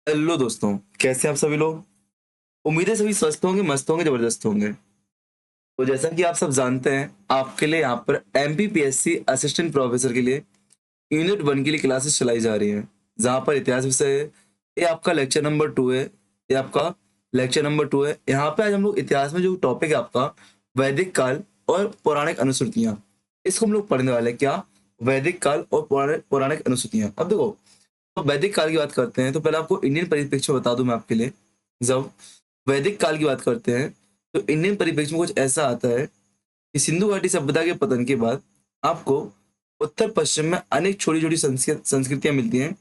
Hello दोस्तों, कैसे हैं आप सभी लोग। उम्मीद है सभी स्वस्थ होंगे, मस्त होंगे, जबरदस्त होंगे। तो जैसा कि आप सब जानते हैं, आपके लिए यहाँ पर एमपीपीएससी असिस्टेंट प्रोफेसर के लिए यूनिट 1 के लिए क्लासेस चलाई जा रही हैं, जहाँ पर इतिहास विषय है। ये आपका लेक्चर नंबर 2 है। ये आपका लेक्चर नंबर 2 है। यहाँ पे आज हम लोग इतिहास में जो टॉपिक है आपका वैदिक काल और पौराणिक अनुश्रुतियाँ, इसको हम लोग पढ़ने वाले हैं। क्या? वैदिक काल और पौराणिक पौराणिक अनुश्रुतियाँ। अब देखो, तो वैदिक काल की बात करते हैं तो पहले आपको इंडियन परिप्रेक्ष्य में बता दूं मैं आपके लिए। जब वैदिक काल की बात करते हैं तो इंडियन परिप्रेक्ष्य में कुछ ऐसा आता है कि सिंधु घाटी सभ्यता के पतन के बाद आपको उत्तर पश्चिम में अनेक छोटी छोटी संस्कृतियां मिलती हैं,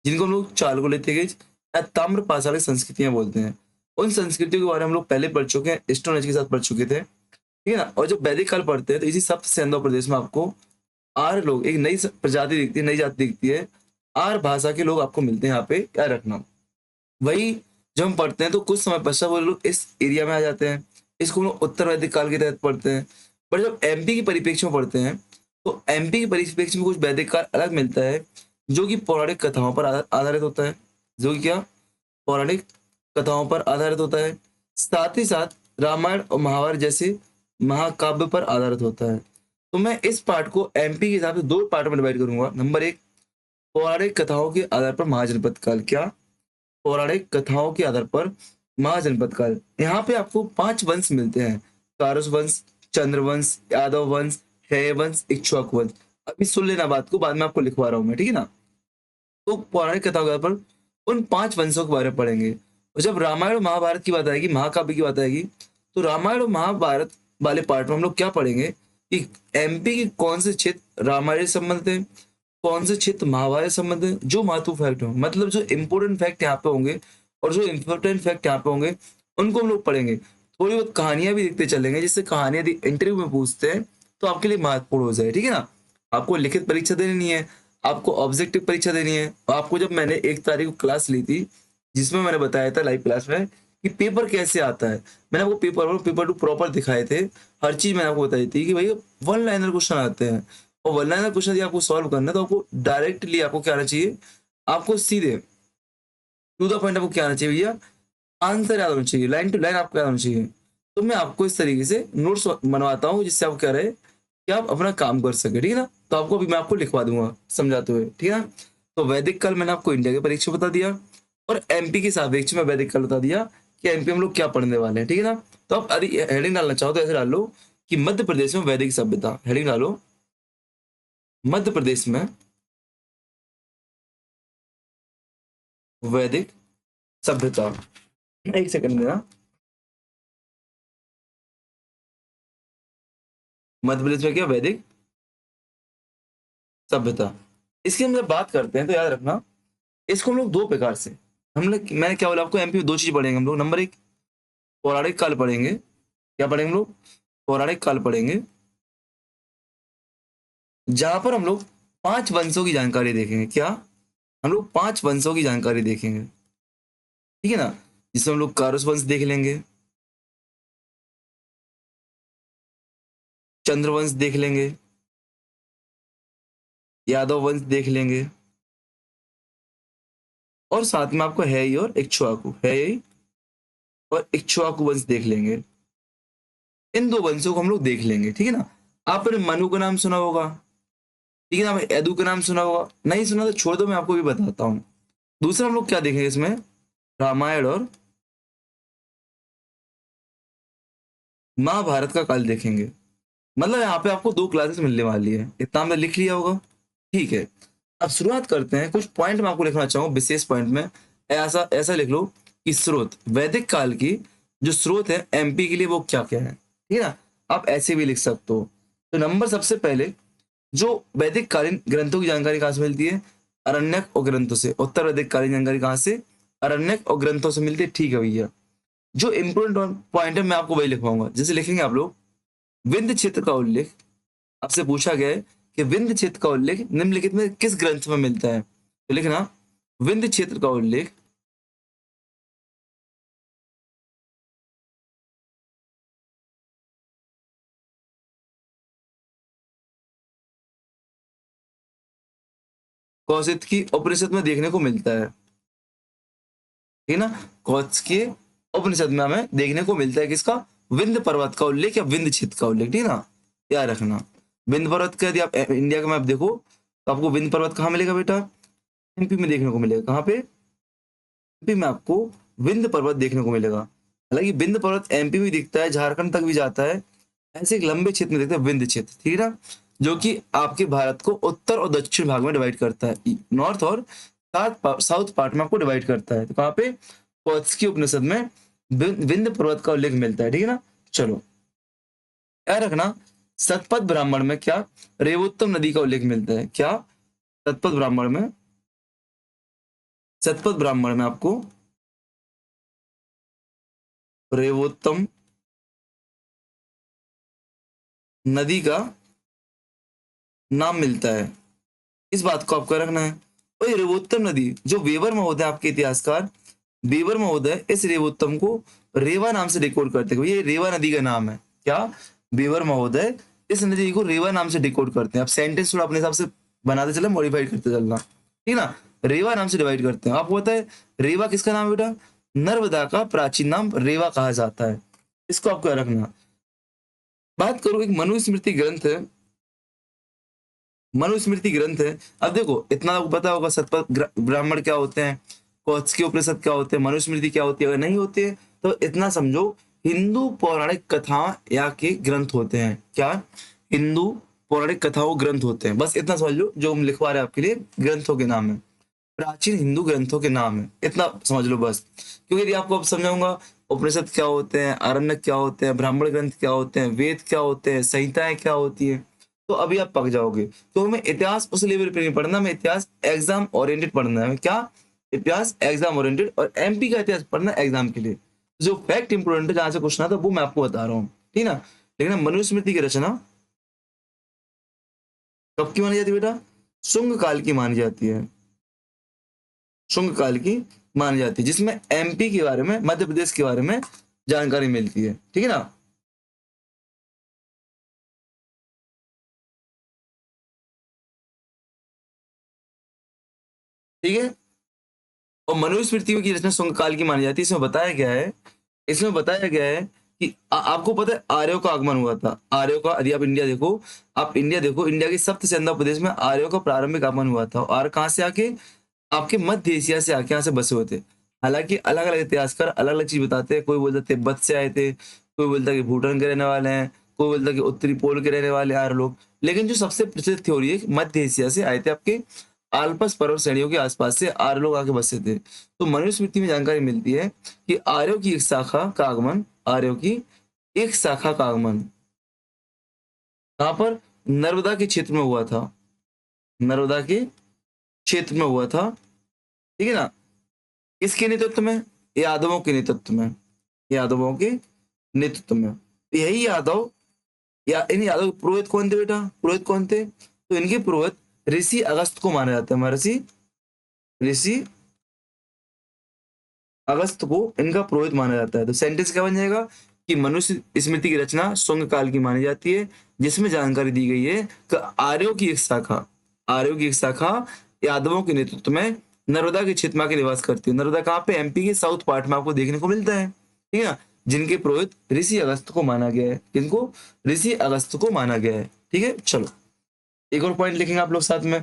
जिनको हम लोग चालगोलिथिक या ताम्र पाषाणिक संस्कृतियां बोलते हैं। उन संस्कृतियों के बारे में हम लोग पहले पढ़ चुके हैं, स्टोन एज के साथ पढ़ चुके थे, ठीक है ना। और जब वैदिक काल पढ़ते हैं तो इसी सप्त सिंधु प्रदेश में आपको आर्य लोग, एक नई प्रजाति दिखती है, नई जाति दिखती है। आर्य भाषा के लोग आपको मिलते हैं यहाँ पे, क्या रखना। वही जब हम पढ़ते हैं तो कुछ समय पश्चात वो लोग इस एरिया में आ जाते हैं। इसको हम लोग उत्तर वैदिक काल के तहत पढ़ते हैं। पर जब एमपी की परिप्रेक्ष्य में पढ़ते हैं तो एमपी की परिप्रेक्ष्य में कुछ वैदिक काल अलग मिलता है, जो कि पौराणिक कथाओं पर आधारित होता है। जो कि क्या? पौराणिक कथाओं पर आधारित होता है। साथ ही साथ रामायण और महाभारत जैसे महाकाव्य पर आधारित होता है। तो मैं इस पार्ट को एमपी के हिसाब से दो पार्ट में डिवाइड करूंगा। नंबर एक, पौराणिक कथाओं के आधार पर महाजनपद काल। क्या? पौराणिक कथाओं के आधार पर महाजनपद काल। यहाँ पे आपको 5 वंश मिलते हैं: कारस वंश, चंद्रवंश, यादव वंश, है वंश, इक्ष्वाकु वंश। अभी सुन लेना बात को, बाद में आपको लिखवा रहा हूं मैं, ठीक है ना। तो पौराणिक कथाओं के आधार पर उन 5 वंशों के बारे में पढ़ेंगे। और जब रामायण और महाभारत की बात आएगी, महाकाव्य की बात आएगी, तो रामायण और महाभारत वाले पार्ट में हम लोग क्या पढ़ेंगे कि एमपी के कौन से क्षेत्र रामायण से संबंधित है, कौन से क्षेत्र महाभारत से संबंधित है। जो महत्व फैक्ट हो, मतलब जो इंपोर्टेंट फैक्ट यहाँ पे होंगे और जो इंपोर्टेंट फैक्ट यहाँ पे होंगे, उनको हम लोग पढ़ेंगे। थोड़ी बहुत कहानियां भी देखते चलेंगे, जिससे कहानियां यदि इंटरव्यू में पूछते हैं तो आपके लिए महत्वपूर्ण हो जाए, ठीक है ना। आपको लिखित परीक्षा देनी नहीं है, आपको ऑब्जेक्टिव परीक्षा देनी है। और आपको जब मैंने 1 तारीख को क्लास ली थी, जिसमें मैंने बताया था लाइव क्लास में कि पेपर कैसे आता है, मैंने आपको पेपर 2 प्रॉपर दिखाए थे। हर चीज मैंने आपको बताई थी कि भैया वन लाइनर क्वेश्चन आते हैं। और वन लाइनर क्वेश्चन यदि आपको सॉल्व करना है तो आपको डायरेक्टली आपको क्या आना चाहिए, आपको सीधे टू द पॉइंट आपको क्या आना चाहिए भैया, आंसर याद होना चाहिए, लाइन टू लाइन आपको याद होना चाहिए। तो मैं आपको इस तरीके से नोट्स बनवाता हूँ, जिससे आपको क्या रहे कि आप अपना काम कर सके, ठीक है ना। तो आपको अभी मैं आपको लिखवा दूंगा समझाते हुए, ठीक है ना। तो वैदिक काल मैंने आपको इंडिया के परीक्षा बता दिया, और एमपी के सापेक्ष में वैदिक काल बता दिया कि एमपी हम लोग क्या पढ़ने वाले हैं, ठीक है ना। तो आप अरे हेडिंग डालना चाहो तो ऐसे डाल लो कि मध्य प्रदेश में वैदिक सभ्यता। हेडिंग डालो, मध्य प्रदेश में वैदिक सभ्यता। एक सेकंड देना। मध्य प्रदेश में क्या? वैदिक सभ्यता। इसकी हम जब बात करते हैं तो याद रखना, इसको हम लोग दो प्रकार से, हम लोग, मैंने क्या बोला आपको, एमपी में दो चीज पढ़ेंगे हम लोग। नंबर एक, पौराणिक काल पढ़ेंगे। क्या पढ़ेंगे हम लोग? पौराणिक काल पढ़ेंगे, जहां पर हम लोग 5 वंशों की जानकारी देखेंगे। क्या? हम लोग 5 वंशों की जानकारी देखेंगे, ठीक है ना। जिसमें हम लोग कारस वंश देख लेंगे, चंद्रवंश देख लेंगे, यादव वंश देख लेंगे, और साथ में आपको है ही और इक्ष्वाकु, है ही और इक्ष्वाकु वंश देख लेंगे। इन दो वंशों को हम लोग देख लेंगे, ठीक है ना। आपने मनु का नाम सुना होगा, ठीक है ना। यदु का नाम सुना होगा, नहीं सुना तो छोड़ दो, मैं आपको भी बताता हूँ। दूसरा हम लोग क्या देखेंगे इसमें, रामायण और महाभारत का काल देखेंगे। मतलब यहाँ पे आपको 2 क्लासेस मिलने वाली है, इतना हमने लिख लिया होगा, ठीक है। अब शुरुआत करते हैं। कुछ पॉइंट मैं आपको लिखना चाहूंगा, विशेष पॉइंट में ऐसा ऐसा लिख लो कि स्रोत, वैदिक काल की जो स्रोत है एमपी के लिए वो क्या क्या है, ठीक है ना। आप ऐसे भी लिख सकते हो। तो नंबर सबसे पहले, जो वैदिक कालीन ग्रंथों की जानकारी कहाँ से मिलती है? अरण्यक और ग्रंथों से। उत्तर वैदिक कालीन जानकारी कहाँ से? अरण्यक और ग्रंथों से मिलती है, ठीक है भैया। जो इंपोर्टेंट पॉइंट है मैं आपको वही लिखवाऊंगा। जैसे लिखेंगे आप लोग, विंध्य क्षेत्र का उल्लेख, आपसे पूछा गया है कि विंध्य क्षेत्र का उल्लेख निम्नलिखित में किस ग्रंथ में मिलता है, तो लिखना विंध्य क्षेत्र का उल्लेख कौशिक की उपनिषद में देखने को मिलता है। ठीक है ना। कौत्स्कीय उपनिषद में हमें देखने को मिलता है किसका, विंध्य पर्वत का उल्लेख या विंध्य क्षेत्र का उल्लेख, ठीक है ना, याद रखना। विंध्य पर्वत का यदि आप इंडिया का मैप देखो तो आपको विंध्य पर्वत कहाँ मिलेगा बेटा, एमपी में देखने को मिलेगा। कहाँ पे, एमपी में आपको विंध्य पर्वत देखने को मिलेगा। हालांकि विंध्य पर्वत एमपी में दिखता है, झारखंड तक भी जाता है, ऐसे एक लंबे क्षेत्र में दिखता है विंध्य क्षेत्र, ठीक है ना, जो कि आपके भारत को उत्तर और दक्षिण भाग में डिवाइड करता है, नॉर्थ और साउथ पार्ट में आपको डिवाइड करता है। तो कहाँ पे, कौत्स्कीय उपनिषद में विंध्य पर्वत का उल्लेख मिलता है, ठीक है ना। चलो याद रखना, सतपथ ब्राह्मण में क्या, रेवोत्तम नदी का उल्लेख मिलता है। क्या, सतपथ ब्राह्मण में, सतपथ ब्राह्मण में आपको रेवोत्तम नदी का नाम मिलता है। इस बात को आपको रखना है। और ये रेवोत्तम नदी जो वेबर महोदय आपके इतिहासकार वेबर महोदय इस रेवोत्तम को रेवा नाम से डिकोड करते हैं। ये रेवा नदी का नाम है। क्या, वेबर महोदय इस नदी को रेवा नाम से डिकोड करते हैं। आप सेंटेंस थोड़ा अपने हिसाब से बनाते चलना, मॉडिफाइड करते चलना, ठीक ना। रेवा नाम से डिवाइड करते हैं। आपको पता है रेवा किसका नाम है बेटा, नर्मदा का प्राचीन नाम रेवा कहा जाता है। इसको आपको याद रखना। बात करो, एक मनुस्मृति ग्रंथ है, मनुस्मृति ग्रंथ है। अब देखो इतना आपको पता होगा सतपथ ब्राह्मण क्या होते हैं, कौत्स्कीय उपनिषद क्या होते हैं, मनुस्मृति क्या होती है। अगर नहीं होती है तो इतना समझो, हिंदू पौराणिक कथा या के ग्रंथ होते हैं। क्या, हिंदू पौराणिक कथाओं ग्रंथ होते हैं। बस इतना समझ लो, जो हम लिखवा रहे हैं आपके लिए ग्रंथों के नाम है, प्राचीन हिंदू ग्रंथों के नाम है, इतना समझ लो बस। क्योंकि यदि आपको अब समझाऊंगा उपनिषद क्या होते हैं, आरण्यक क्या होते हैं, ब्राह्मण ग्रंथ क्या होते हैं, वेद क्या होते हैं, संहिताएं क्या होती है, तो अभी आप पक जाओगे। तो हमें इतिहास उस लेवल पे नहीं पढ़ना, हमें इतिहास एग्जाम ओरिएंटेड पढ़ना है। हमें क्या, इतिहास एग्जाम ओरिएंटेड, और एमपी का इतिहास पढ़ना एग्जाम के लिए। जो फैक्ट इंपोर्टेंट है, जहां से क्वेश्चन आता है वो मैं आपको बता रहा हूँ, ठीक ना। लेकिन मनुस्मृति की रचना कब की मानी जाती है बेटा, शुंग काल की मानी जाती है। शुंग काल की मानी जाती है, जिसमें एमपी के बारे में, मध्य प्रदेश के बारे में जानकारी मिलती है, ठीक है ना। ठीक है। और मनुस्मृति की रचना शुंग काल की मानी जाती है। इसमें बताया गया है, इसमें बताया गया है कि आपको पता है आर्यों का आगमन हुआ था। आर्यों का, यदि आप इंडिया देखो, आप इंडिया देखो, इंडिया के सप्त सेंधा प्रदेश में आर्यों का प्रारंभिक आगमन हुआ था। और कहाँ से आके, आपके मध्य एशिया से आके यहाँ से बसे हुए थे। हालांकि अलग अलग इतिहासकार अलग अलग चीज बताते हैं। कोई बोलता है तिब्बत से आए थे, कोई बोलता है कि भूटान के रहने वाले हैं, कोई बोलता है कि उत्तरी पोल के रहने वाले आर्य लोग। लेकिन जो सबसे प्रचलित थ्योरी है कि मध्य एशिया से आए थे, आपके आल्पस पर्वत श्रेणियों के आसपास से आर्य लोग आके बसे थे। तो मनुस्मृति में जानकारी मिलती है कि आर्यों की एक शाखा का आगमन, आर्यों की एक शाखा का आगमन कहाँ पर, नर्मदा के क्षेत्र में हुआ था। नर्मदा के क्षेत्र में हुआ था, ठीक है ना। किसके नेतृत्व में, यादवों के नेतृत्व में, यादवों के नेतृत्व में। तो यही यादव, या इन यादव के पुरोहित कौन थे बेटा, पुरोहित कौन थे, तो इनके पुरोहित ऋषि अगस्त को माना जाता है। महर्षि ऋषि अगस्त को इनका पुरोहित माना जाता है। तो सेंटेंस क्या बन जाएगा कि मनुष्य स्मृति की रचना शुंग काल की मानी जाती है, जिसमें जानकारी दी गई है कि आर्यों की एक शाखा, आर्यों की एक शाखा यादवों के नेतृत्व में नर्मदा के क्षेत्र में आके निवास करती है। नर्मदा कहाँ पे, एमपी के साउथ पार्ट में आपको देखने को मिलता है, ठीक है ना। जिनके पुरोहित ऋषि अगस्त को माना गया है। किनको, ऋषि अगस्त को माना गया है, ठीक है। चलो एक और पॉइंट लिखेंगे आप लोग साथ में,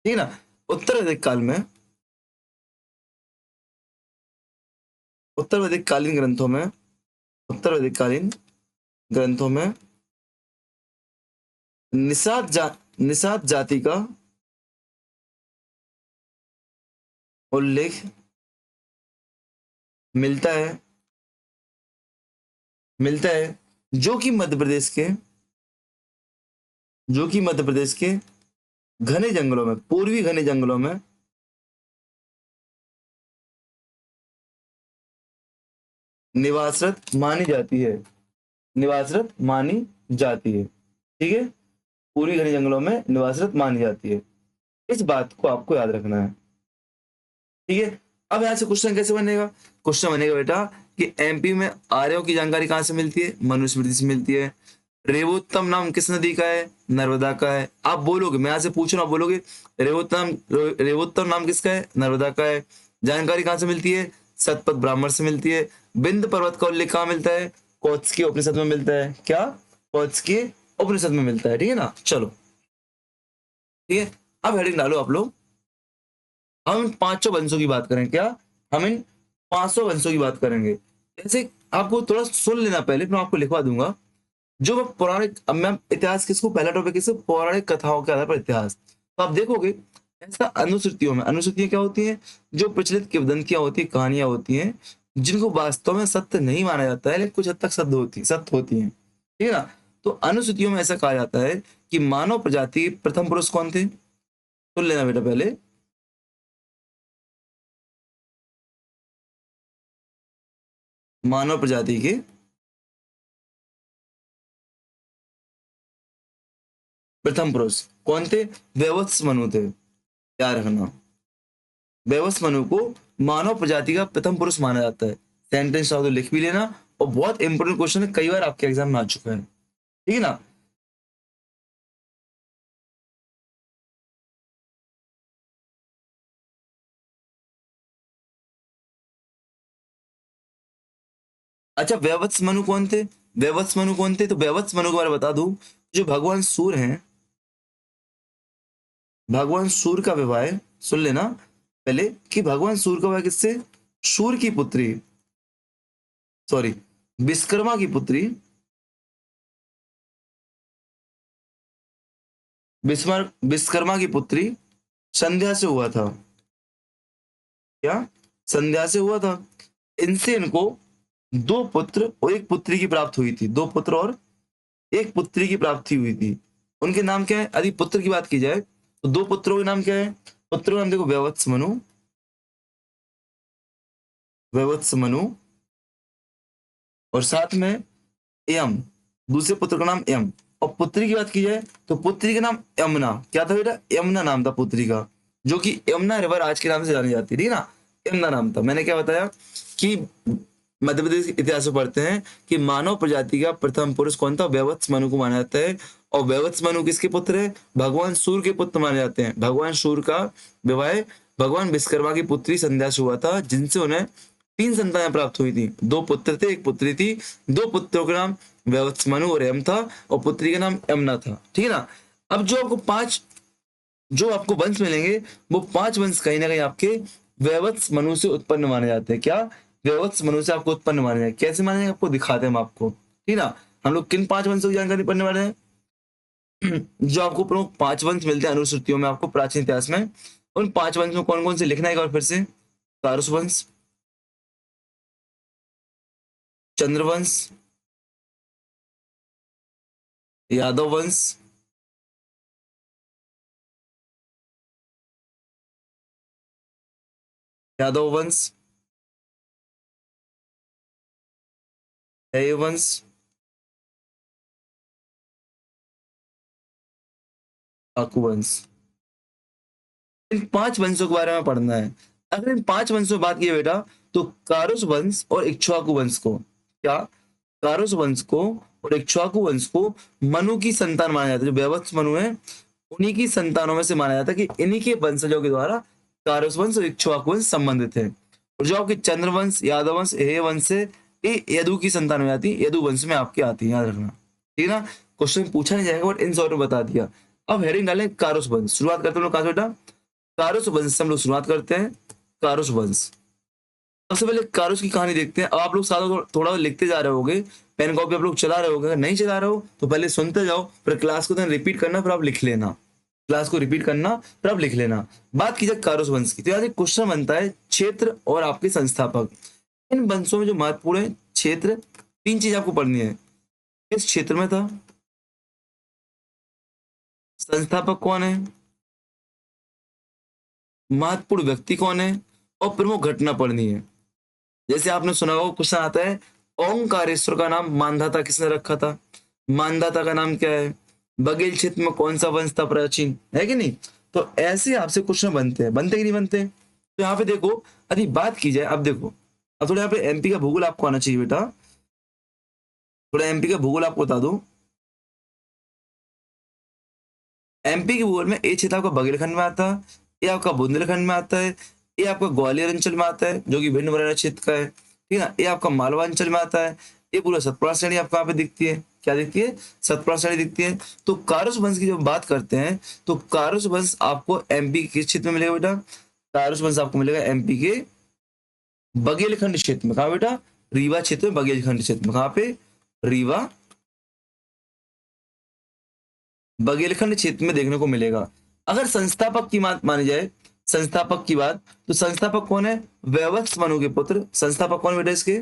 ठीक है ना। उत्तर वैदिक काल में, उत्तर वैदिक कालीन ग्रंथों में, उत्तर वैदिक कालीन ग्रंथों में निषाद जाति का उल्लेख मिलता है, मिलता है, जो कि मध्य प्रदेश के, जो कि मध्य प्रदेश के घने जंगलों में, पूर्वी घने जंगलों में निवासरत मानी जाती है, निवासरत मानी जाती है, ठीक है। पूर्वी घने जंगलों में निवासरत मानी जाती है। इस बात को आपको याद रखना है, ठीक है। अब यहां से क्वेश्चन कैसे बनेगा, क्वेश्चन बनेगा बेटा कि एमपी में आर्यों की जानकारी कहां से मिलती है, मनुस्मृति से मिलती है। रेवोत्तम नाम किस नदी का है? नर्मदा का है। आप बोलोगे, मैं यहाँ से पूछ रहा हूँ, आप बोलोगे रेवोत्तम नाम किसका है? नर्मदा का है। जानकारी कहाँ से मिलती है? शतपथ ब्राह्मण से मिलती है। बिंद पर्वत का उल्लेख कहाँ मिलता है? कौत्स्कीय उपनिषद में मिलता है। क्या? कौत्स्कीय उपनिषद में मिलता है। ठीक है ना? चलो ठीक है, अब हेडिंग डालो आप लोग। हम इन 500 वंशों की बात करें। क्या? हम इन 500 वंशों की बात करेंगे। जैसे आपको थोड़ा सुन लेना पहले, फिर मैं आपको लिखवा दूंगा। जो मैं पौराणिक, अब मैं इतिहास किसको, पहला टॉपिक किसको, पौराणिक कथाओं के आधार पर इतिहास। तो आप देखोगे ऐसा अनुश्रुतियों में, अनुश्रुतियां क्या होती हैं? जो प्रचलित किंवदंतियां होती हैं, कहानियां होती हैं, जिनको वास्तव में सत्य नहीं माना जाता है, लेकिन कुछ हद तक सत्य होती हैं। ठीक है ना? तो अनुश्रुतियों में ऐसा कहा जाता है कि मानव प्रजाति के प्रथम पुरुष कौन थे? सुन लेना बेटा पहले। मानव प्रजाति के प्रथम पुरुष कौन थे? वैवत्स मनु थे। याद रखना, वैवस्वत मनु को मानव प्रजाति का प्रथम पुरुष माना जाता है। सेंटेंस चाहो तो लिख भी लेना, और बहुत इंपोर्टेंट क्वेश्चन है, कई बार आपके एग्जाम में आ चुका है। ठीक है ना? अच्छा, वैवत्स मनु कौन थे? वैवत्स मनु कौन थे? तो वैवत्स मनु के बारे में बता दूं, जो भगवान सूर्य हैं, भगवान सूर्य का विवाह है, सुन लेना पहले, कि भगवान सूर्य का विवाह किससे? सूर्य की पुत्री, सॉरी, विश्वकर्मा की पुत्री, विश्वकर्मा की पुत्री संध्या से हुआ था। क्या? संध्या से हुआ था। इनसे इनको दो पुत्र और एक पुत्री की प्राप्त हुई थी। दो पुत्र और एक पुत्री की प्राप्ति हुई थी। उनके नाम क्या है? यदि पुत्र की बात की जाए तो दो पुत्रों के नाम क्या है? पुत्रों का नाम देखो, वैवत्स मनु, वैवत्स मनु, और साथ में यम, दूसरे पुत्र का नाम यम। और पुत्री की बात की जाए तो पुत्री का नाम यमुना। क्या था बेटा? यमुना नाम था पुत्री का, जो कि यमुना रिवर आज के नाम से जानी जाती है। ठीक है ना? यमुना नाम था। मैंने क्या बताया कि मध्य प्रदेश के इतिहास में पढ़ते हैं कि मानव प्रजाति का प्रथम पुरुष कौन था? वैवत्स मनु को माना जाता है। और वैवत्स मनु किसके पुत्र है? भगवान सूर्य के पुत्र माने जाते हैं। भगवान सूर्य का विवाह भगवान विश्वकर्मा की पुत्री संध्या से हुआ था, जिनसे उन्हें तीन संतानें प्राप्त हुई थी। दो पुत्र थे, एक पुत्री थी। दो पुत्रों का नाम वैवत्स मनु और यम था, और पुत्री का नाम यमुना था। ठीक है ना? अब जो आपको वंश मिलेंगे, वो पांच वंश कहीं ना कहीं आपके वैवत्स मनु से उत्पन्न माने जाते हैं। क्या? वैवत्स मनु से आपको उत्पन्न माने जाते हैं। कैसे माने जाएंगे? आपको दिखाते हैं हम आपको। ठीक है ना? हम लोग किन पांच वंशों की जानकारी पढ़ने वाले हैं? जो आपको प्रमुख पांच वंश मिलते हैं अनुश्रुतियों में, आपको प्राचीन इतिहास में, उन पांच वंश में कौन कौन से लिखना है एक बार फिर से। तारस वंश, चंद्रवंश, यादव वंश, यादव वंश, जय वंश, काकू वंश। इन पांच वंशों के बारे में पढ़ना है। अगर इन पांच वंशों की बात की बेटा, तो कारुस वंश और इक्ष्वाकु वंश को, क्या? कारुस वंश को और इक्ष्वाकु वंश को मनु की संतान माना जाता है। जो वैवत्स मनु है, उन्हीं की संतानों में से माना जाता है कि इन्हीं के वंशजों के द्वारा कारुस वंश और इक्ष्वाकु वंश संबंधित है। और जो आपके चंद्रवंश, यादव वंश, हे वंश है, ये यदु की संतान में आती है, यदु वंश में आपकी आती है। याद रखना। ठीक है ना? क्वेश्चन पूछा नहीं जाएगा, बट इन शॉर्ट में बता दिया। अब हेडिंग डालें कारुस वंश। शुरुआत करते हैं लोग कहां से बेटा? कारुस वंश से हम लोग शुरुआत करते हैं। कारुस वंश, सबसे पहले कारुस की कहानी देखते हैं। अब आप लोग साथ थोड़ा लिखते जा रहे होगे, पेन कॉपी आप लोग चला रहे होगे। अगर नहीं चला रहे हो तो पहले सुनते जाओ, फिर क्लास को रिपीट करना, फिर आप लिख लेना। क्लास को रिपीट करना, फिर आप लिख लेना। बात की जाए कारुस वंश की, तो यहाँ क्वेश्चन बनता है क्षेत्र और आपके संस्थापक। इन वंशों में जो महत्वपूर्ण है क्षेत्र, तीन चीज आपको पढ़नी है। किस क्षेत्र में था? संस्थापक कौन है? महत्वपूर्ण व्यक्ति कौन है? और प्रमुख घटना पढ़नी है। जैसे आपने सुना होगा, क्वेश्चन आता है ओंकारेश्वर का नाम मानधाता किसने रखा था? मानधाता का नाम क्या है? बघेल क्षेत्र में कौन सा वंश था प्राचीन? है कि नहीं? तो ऐसे आपसे क्वेश्चन बनते हैं, बनते कि नहीं बनते? तो यहाँ पे देखो, यदि बात की जाए, अब देखो, अब थोड़ा यहाँ पे एमपी का भूगोल आपको आना चाहिए बेटा। थोड़ा एमपी का भूगोल आपको बता दो। एमपी के भूगोल में ए क्षेत्र आपका बघेलखंड में आता है, ये आपका बुंदेलखंड में आता है, ये आपका ग्वालियर अंचल में आता है जो कि भिंड मुरैना क्षेत्र का है, ठीक है ना। ये आपका मालवा अंचल में आता है, ये पूरा सतपुड़ा श्रेणी आपको यहाँ पे दिखती है, क्या दिखती है, सतपुड़ा श्रेणी दिखती है। तो कारस वंश की जब बात करते हैं तो कारस वंश आपको एमपी के क्षेत्र में मिलेगा बेटा, कारस वंश आपको मिलेगा एमपी के बघेलखंड क्षेत्र में। कहा बेटा, रीवा क्षेत्र में, बघेलखंड क्षेत्र में। कहाँ पे, रीवा बघेलखंड क्षेत्र में देखने को मिलेगा। अगर संस्थापक की बात मानी जाए, संस्थापक की बात, तो संस्थापक कौन है, वैवत्स मनु के पुत्र। संस्थापक कौन बेटा इसके,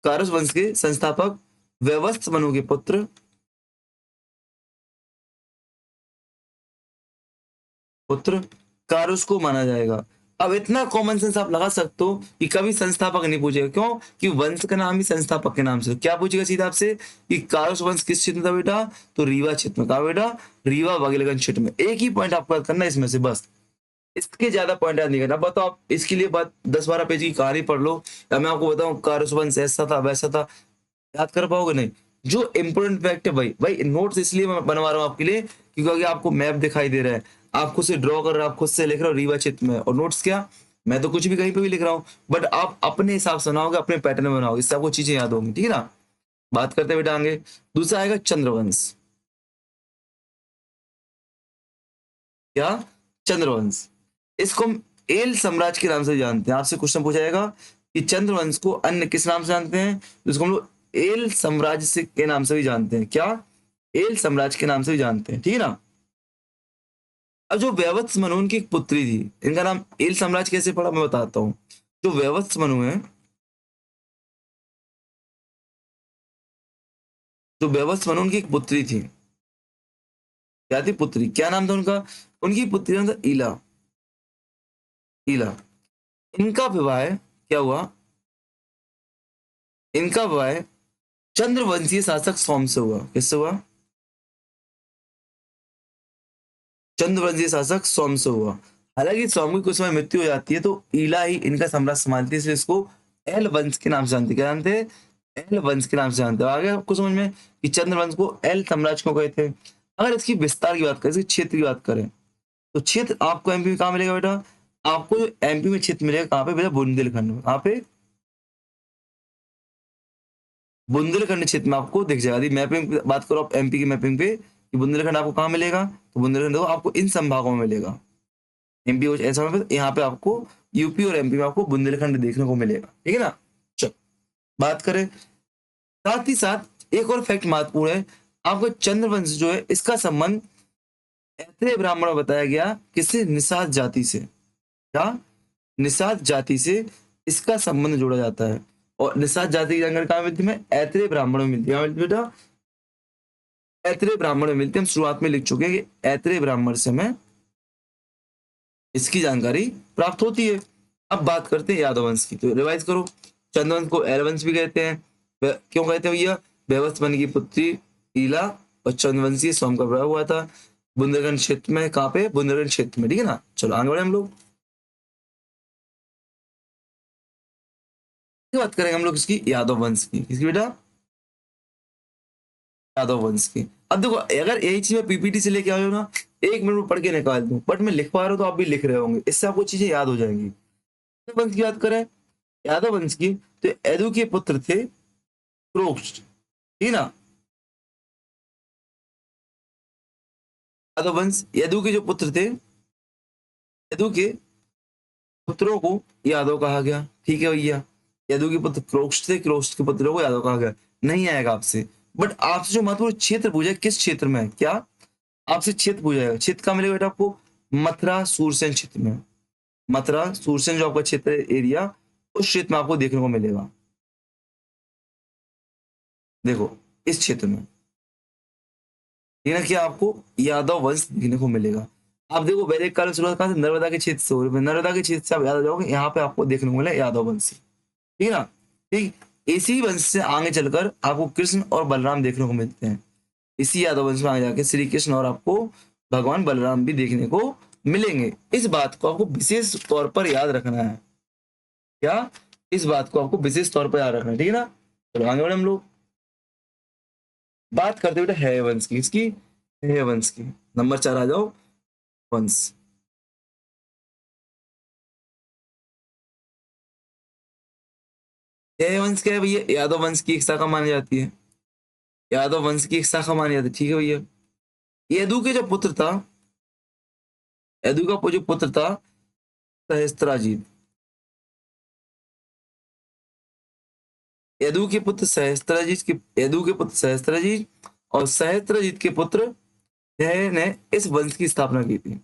कारस वंश के संस्थापक वैवत्स मनु के पुत्र पुत्र कारस को माना जाएगा। अब इतना कॉमन सेंस आप लगा सकते हो कि कभी संस्थापक नहीं पूछेगा, क्यों, कि वंश का नाम ही संस्थापक के नाम से। क्या पूछेगा सीधा आपसे कि कारस वंश किस क्षेत्र में था बेटा, तो रीवा क्षेत्र में। कहा बेटा, रीवा बघेलखंड क्षेत्र में। एक ही पॉइंट आपको याद करना है इसमें से, बस इसके ज्यादा पॉइंट याद नहीं करना। बताओ आप इसके लिए बात 10-12 पेज की कहानी पढ़ लो, या मैं आपको बताऊं कारस वंश ऐसा था वैसा था, याद कर पाओगे नहीं। जो इंपोर्टेंट फैक्ट है भाई, नोट्स इसलिए मैं बनवा रहा हूँ आपके लिए क्योंकि आपको मैप दिखाई दे रहा है, आप खुद से ड्रॉ कर रहे हो, आप खुद से लिख रहे हो रीवा चित्र में, और नोट्स क्या, मैं तो कुछ भी कहीं पे भी लिख रहा हूँ, बट आप अपने हिसाब से बनाओगे, अपने पैटर्न में बनाओगे, इससे आपको चीजें याद होंगी, ठीक है ना। बात करते हैं बेटा आगे। दूसरा आएगा चंद्रवंश। क्या, चंद्रवंश। इसको हम एल साम्राज्य के नाम से जानते हैं। आपसे क्वेश्चन पूछा जाएगा कि चंद्रवंश को अन्य किस नाम से जानते हैं, तो इसको हम लोग एल साम्राज्य से के नाम से भी जानते हैं। क्या, एल साम्राज्य के नाम से भी जानते हैं, ठीक है ना। अब जो वैवत्स मनु उनकी एक पुत्री थी, इनका नाम एल साम्राज्य कैसे पड़ा मैं बताता हूँ। जो वैवत्स मनु है, जो वैवत्स मनु उनकी एक पुत्री थी, क्या थी पुत्री, क्या नाम था उनका, उनकी पुत्री का नाम था ईला। ईला। इनका विवाह क्या हुआ, इनका विवाह चंद्रवंशीय शासक सोम से हुआ। किससे हुआ, चंद्रवंशीय शासक सोम से हुआ। हालांकि सोम की कुछ समय मृत्यु हो जाती है तो ईला ही इनका साम्राज्य संभालती है, इसलिए इसको एल वंश के नाम से जानते हैं। क्या जानते हैं, एल वंश के नाम से जानते हैं। आगे आपको समझ में कि चंद्रवंश को एल साम्राज्य क्यों कहते हैं। अगर इसकी विस्तार की बात करें, इसके क्षेत्र की बात करें, तो क्षेत्र आपको एमपी में कहाँ मिलेगा बेटा, आपको जो एमपी में क्षेत्र मिलेगा कहाँ पे बेटा, बुंदेलखंड में। कहाँ पे, बुंदेलखंड क्षेत्र में आपको दिख जाएगा। यदि मैपिंग की बात करो आप एमपी की मैपिंग पे कि बुंदेलखंड आपको कहाँ मिलेगा, तो बुंदेलखंड देखो आपको इन संभागों में मिलेगा। एमपी कुछ ऐसा में यहाँ पे आपको यूपी और एमपी में आपको बुंदेलखंड देखने को मिलेगा, ठीक है ना। चलो बात करें, साथ ही साथ एक और फैक्ट महत्वपूर्ण है, आपको चंद्रवंश जो है इसका संबंध ऐत्रेय ब्राह्मण में बताया गया, किससे, निषाद जाति से। क्या, निषाद जाति से इसका संबंध जोड़ा जाता है। और निषाद जाति की जानकारी कहाँ मिलती है, ऐत्रेय ब्राह्मण में मिलती है। कहाँ मिलती है बेटा, ऐत्रेय ब्राह्मण में मिलती है। हम शुरुआत में लिख चुके हैं कि ऐत्रेय ब्राह्मण से हमें इसकी जानकारी प्राप्त होती है। अब बात करते हैं यादव वंश की, तो रिवाइज करो। चंद्रवंश को एल वंश भी कहते हैं, क्यों कहते हैं भैया, वैवस्वत मनु की पुत्री ईला और चंद्रवंशी सोम का विवाह हुआ था बुंदेलखंड क्षेत्र में। कहाँ पे, बुंदेलखंड क्षेत्र में, ठीक है ना। चलो आगे बढ़े हम लोग, बात करेंगे हम लोग इसकी यादव वंश की। किसकी बेटा, यादव वंश की। अब देखो अगर यही चीज मैं पीपीटी से लेके आया ना, 1 मिनट में पढ़ के निकाल दूं, बट मैं लिख पा रहा हूँ तो आप भी लिख रहे होंगे, इससे आपको चीजें याद हो जाएंगी। यादव वंश की बात करें, यादव वंश की, तो यदु के पुत्र थे क्रोक्ष, ठीक ना। यादव वंश, यदु के जो पुत्र थे, यदु के पुत्रों को यादव कहा गया, ठीक है भैया। यदु के पुत्र क्रोक्ष थे, क्रोक्ष के पुत्रों को यादव कहा गया। नहीं आएगा आपसे, बट आपसे जो महत्वपूर्ण क्षेत्र पूछा, किस क्षेत्र में है, क्या आपसे क्षेत्र पूछा जाएगा। क्षेत्र का मिलेगा बेटा आपको, मथुरा सूरसेन क्षेत्र में। मथुरा सूरसेन जो आपका क्षेत्र है, एरिया, उस क्षेत्र में आपको देखने को मिलेगा। देखो इस क्षेत्र में, ठीक है, क्या आपको यादव वंश देखने को मिलेगा। आप देखो वैदिक काल में शुरुआत कहाँ से, नर्मदा के क्षेत्र से हो रही है। नर्मदा के क्षेत्र से आप याद आ जाओगे, यहाँ पे आपको देखने को मिला यादव वंश, ठीक है ना। ठीक, इसी वंश से आगे चलकर आपको कृष्ण और बलराम देखने को मिलते हैं। इसी यादव वंश में आगे जाके श्री कृष्ण और आपको भगवान बलराम भी देखने को मिलेंगे। इस बात को आपको विशेष तौर पर याद रखना है। क्या, इस बात को आपको विशेष तौर पर याद रखना है, ठीक है ना। चलो आगे बढ़े हम लोग, बात करते बेटा है वंश की। इसकी है वंश की। नंबर 4 आ जाओ, वंश। है वंश क्या है भैया? यादव वंश की एक शाखा मानी जाती है। यादव वंश की एक शाखा मानी जाती है, ठीक है भैया। यदु के जो पुत्र था, यदु का जो पुत्र था सहस्त्राजीत। यदु के पुत्र सहस्त्राजीत के, यदु के पुत्र सहस्त्राजीत और सहस्त्राजीत के पुत्र है ने इस वंश की स्थापना की थी।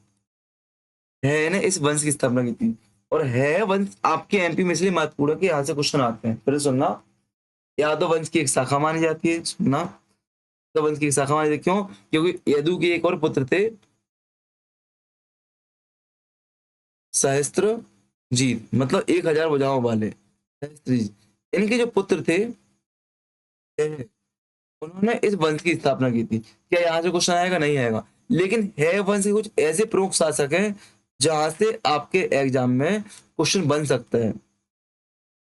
है ने इस वंश की स्थापना की थी। और है वंश आपके एमपी में इसलिए महत्वपूर्ण है कि यहाँ से क्वेश्चन आते हैं। फिर सुनना, यादव वंश की एक शाखा मानी जाती है। सुनना, यादव वंश की एक शाखा मानी जाती है, क्यों? क्योंकि यदु के एक और पुत्र थे, सहस्त्रजीत, मतलब 1000 भुजाओं वाले सहस्त्रजीत। इनके जो पुत्र थे, उन्होंने इस वंश की स्थापना की थी। क्या यहाँ से क्वेश्चन आएगा? नहीं आएगा। लेकिन है वंश के कुछ ऐसे प्रमुख शासक हैं जहां से आपके एग्जाम में क्वेश्चन बन सकता है,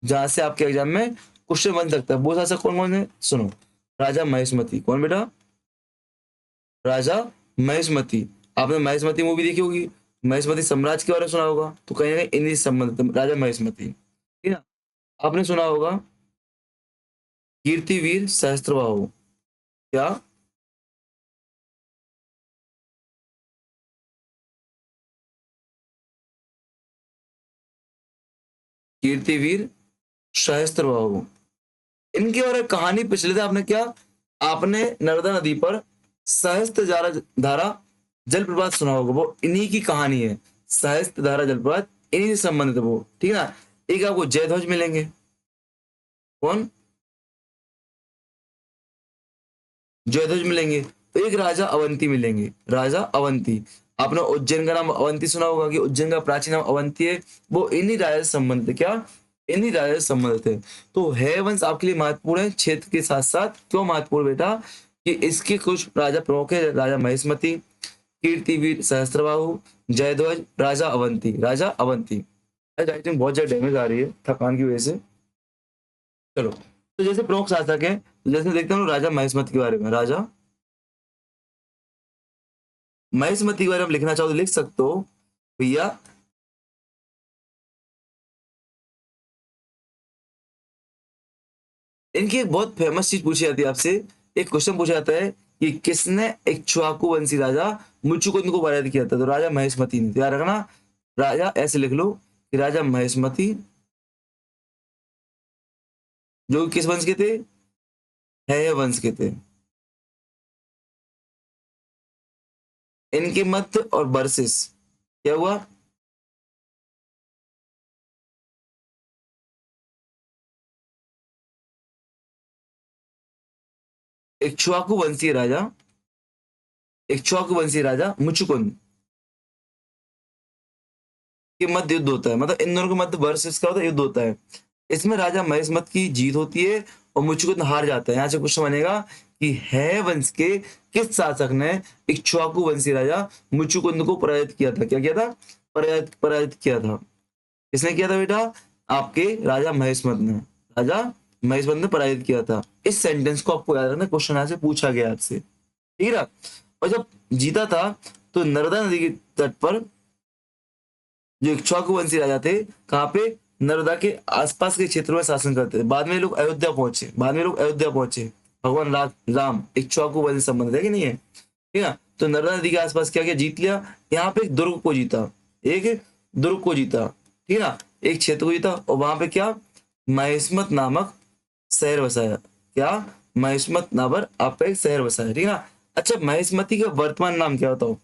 जहां से आपके एग्जाम में क्वेश्चन बन सकता है। वो शासक कौन कौन है? सुनो, राजा महेशमती। कौन बेटा? राजा महेशमती। आपने महेशमती मूवी देखी होगी, महेशमती साम्राज्य के बारे में सुना होगा, तो कहीं ना कहीं इन्हीं से संबंधित है राजा महेशमती, ठीक है। आपने सुना होगा कीर्तिवीर सहस्त्रबाहु। क्या? कीर्तिवीर सहस्त्रबाहु, इनकी और एक कहानी प्रचलित है। आपने क्या, आपने नर्मदा नदी पर सहस्त्र धारा धारा जलप्रपात सुना होगा, वो इन्हीं की कहानी है। सहस्त्र धारा जलप्रपात इन्हीं से संबंधित है वो, ठीक है ना। एक आपको जयध्वज मिलेंगे। कौन? जयध्वज मिलेंगे। तो एक राजा अवंती मिलेंगे, राजा अवंती। आपने उज्जैन का नाम अवंती सुना होगा कि उज्जैन का प्राचीन नाम अवंती है, वो इन्हीं राजा से संबंधित है। क्या? इन्हीं राजा से संबंधित है। तो है वंश आपके लिए महत्वपूर्ण है क्षेत्र के साथ साथ। क्यों महत्वपूर्ण बेटा? कि इसके कुछ राजा प्रमुख है, राजा महेशमती, कीर्तिवीर सहस्त्रबाहु, जयध्वज, राजा अवंती। राजा अवंती। आज आई थिंक बहुत ज्यादा डैमेज आ रही है थकान की वजह से। चलो, तो जैसे प्रमुख शासक है, तो जैसे देखते हैं राजा महेशमती के बारे में। राजा महेशमती के बारे में लिखना चाहो तो लिख सकते हो भैया। इनकी एक बहुत फेमस चीज पूछी जाती है आपसे। एक क्वेश्चन पूछा जाता है कि किसने इक्ष्वाकु वंशी राजा मुचुकुंद को पराजित किया था? तो राजा महेशमती ने। तो याद रखना, राजा ऐसे लिख लो कि राजा महेशमती, जो किस वंश के थे? है वंश के थे। इनके मत और वर्सेस क्या हुआ? इक्ष्वाकु वंशी राजा, इक्ष्वाकु वंशी राजा मुचुकुंद के मध्य युद्ध होता है। मतलब इन दोनों के मध्य वर्सेस का होता है, युद्ध होता है। इसमें राजा महेशमत की जीत होती है और मुचुकुंद हार जाता है। यहाँ से क्वेश्चन बनेगा कि है वंश के किस शासक ने इक्ष्वाकु वंशी राजा मुचुकुंद को पराजित किया था? क्या किया था? पराजित पराजित किया था। किसने किया था बेटा? आपके राजा महेशमत ने। राजा महेशमत ने पराजित किया था। इस सेंटेंस को आपको याद रखना, क्वेश्चन यहाँ से पूछा गया आपसे, ठीक है। और जब जीता था तो नर्मदा नदी के तट पर जो इक्ष्वाकु वंशी राजा थे, कहाँ पे? नर्मदा के आसपास के क्षेत्रों में शासन करते थे। बाद में लोग अयोध्या पहुंचे, बाद में लोग अयोध्या पहुंचे। भगवान राम इक्ष्वाकु वंश संबंध है कि नहीं है? ठीक है। तो नर्मदा नदी के आसपास क्या क्या जीत लिया? यहाँ पे एक दुर्ग को जीता, एक दुर्ग को जीता, ठीक है ना। एक क्षेत्र को जीता और वहां पे क्या, महेशमत नामक शहर बसाया। क्या? महेशमत नामक आपका एक शहर बसाया, ठीक है ना। अच्छा, महेशमती का वर्तमान नाम क्या बताओ?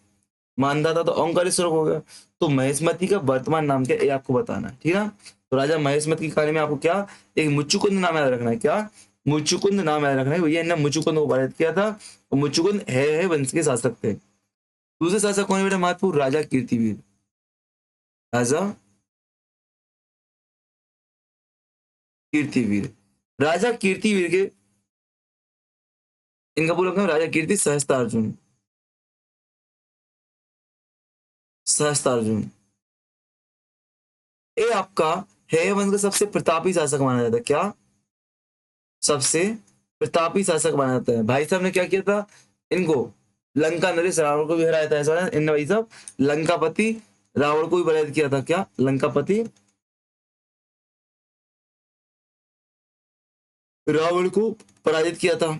मानदाता तो ओंकारेश्वर हो गया, तो महेशमती का वर्तमान नाम क्या है ये आपको बताना है, ठीक है। तो राजा महेशमती की कहानी में आपको क्या, एक मुचुकुंद नाम याद रखना है। क्या? मुचुकुंद नाम याद रखना है। भैया इन्होंने मुचुकुंद को पराजित किया था और मुचुकुंद है वंश के शासक थे। दूसरे शासक कौन है बेटा? महत्वपूर्ण, राजा कीर्तिवीर। राजा कीर्तिवीर, राजा कीर्तिवीर के, इनका पूरा नाम राजा कीर्ति सहस्त्रार्जुन, सहस्त्रार्जुन। ये आपका है वंश का सबसे प्रतापी शासक माना जाता है। क्या? सबसे प्रतापी शासक माना जाता है। भाई साहब ने क्या किया था? इनको लंका नरेश रावण को भी हराया था, ऐसा इन भाई साहब लंकापति रावण को भी पराजित किया था। क्या लंकापति रावण को पराजित किया था।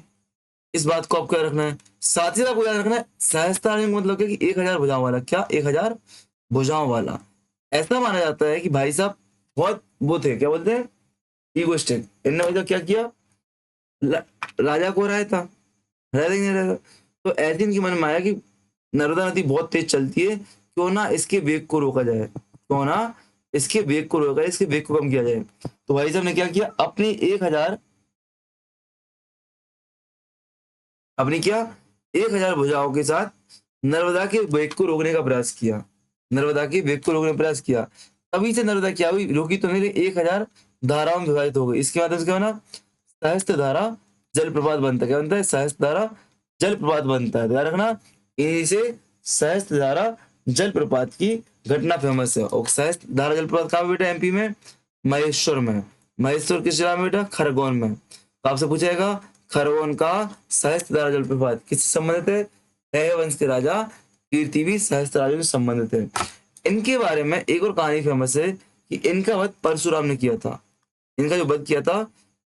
इस बात को आपको याद रखना है। साथ ही साथ आपको याद रखना है सहस्त्रार्जुन का मतलब क्या कि 1000 भुजाओं वाला। क्या 1000 भुजाओं वाला। ऐसा माना जाता है कि भाई साहब बहुत वो थे, क्या बोलते हैं, ईगोइस्टिक। इनने भाई साहब क्या किया, राजा को हराया था, हराया था कि नहीं हराया था? तो ऐसे इनके मन में आया कि नर्मदा नदी बहुत तेज चलती है, क्यों ना इसके वेग को रोका जाए, क्यों ना इसके वेग को रोका जाए, इसके वेग को कम किया जाए। तो भाई साहब ने क्या किया, अपनी 1000 अपनी क्या 1000 भुजाओं के साथ नर्मदा के वेग को रोकने का प्रयास किया, नर्मदा के वेग को रोकने का प्रयास किया। तभी से नर्मदा क्या हुई, रोकी तो नहीं रही, 1000 धाराओं में विभाजित हो गई। इसके बाद क्या होना, सहस्त्र धारा जलप्रपात बनता है। क्या बनता है, सहस्त्र धारा जलप्रपात बनता है। ध्यान रखना, इन्हीं से सहस्त्र धारा जलप्रपात की घटना फेमस है। और सहस्त्र धारा जलप्रपात कहाँ बेटा, एमपी में महेश्वर में। महेश्वर किस जिला में बेटा, खरगोन में। तो आपसे पूछेगा खरगोन का सहस्त्र धारा जलप्रपात किससे संबंधित है, है वंश के राजा कीर्तिवीर सहस्त्रार्जुन से संबंधित है। इनके बारे में एक और कहानी फेमस है कि इनका वध परशुराम ने किया था। इनका जो वध किया था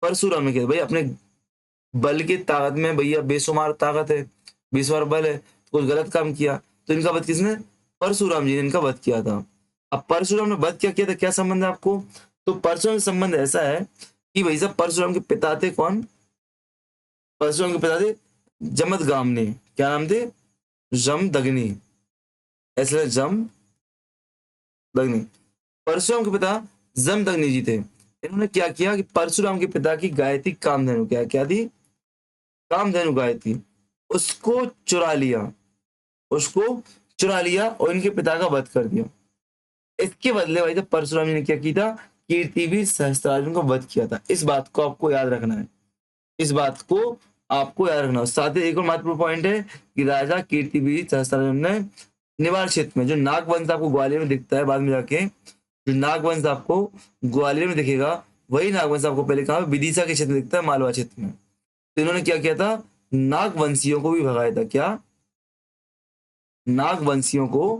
परशुराम ने किया। भाई अपने बल की ताकत में भैया बेशुमार ताकत है, बेशुमार बल है, तो कुछ गलत काम किया तो इनका वध किसने, परशुराम जी ने इनका वध किया था। अब परशुराम ने वध क्या किया था, क्या संबंध है आपको, तो परशुराम से संबंध ऐसा है कि भाई साहब परशुराम के पिता थे कौन, परशुराम के पिता थे जमदग्नि। क्या नाम थे, जमदग्नि, ऐसे जमदग्नि। परशुराम के पिता जमदग्नि जी थे। इन्होंने क्या किया कि परशुराम के पिता की गाय थी कामधेनु, क्या क्या थी, कामधेनु गाय थी, उसको चुरा लिया, उसको चुरा लिया और इनके पिता का वध कर दिया। इसके बदले भाई साहब परशुराम जी ने क्या किया था, कीर्तिवीर सहस्त्रार्जुन को वध किया था। इस बात को आपको याद रखना है, इस बात को आपको याद रखना। साथ ही एक और महत्वपूर्ण पॉइंट है कि राजा कीर्तिवीर सहस्त्रार्जुन ने निवाड़ क्षेत्र में, जो नागवंश आपको ग्वालियर में दिखता है बाद में जाके, जो नागवंश आपको ग्वालियर में दिखेगा, वही नागवंश आपको पहले कहा विदिशा के क्षेत्र में दिखता है, मालवा क्षेत्र में। तो इन्होंने क्या किया था, नागवंशियों को भी भगाया था। क्या, नागवंशियों को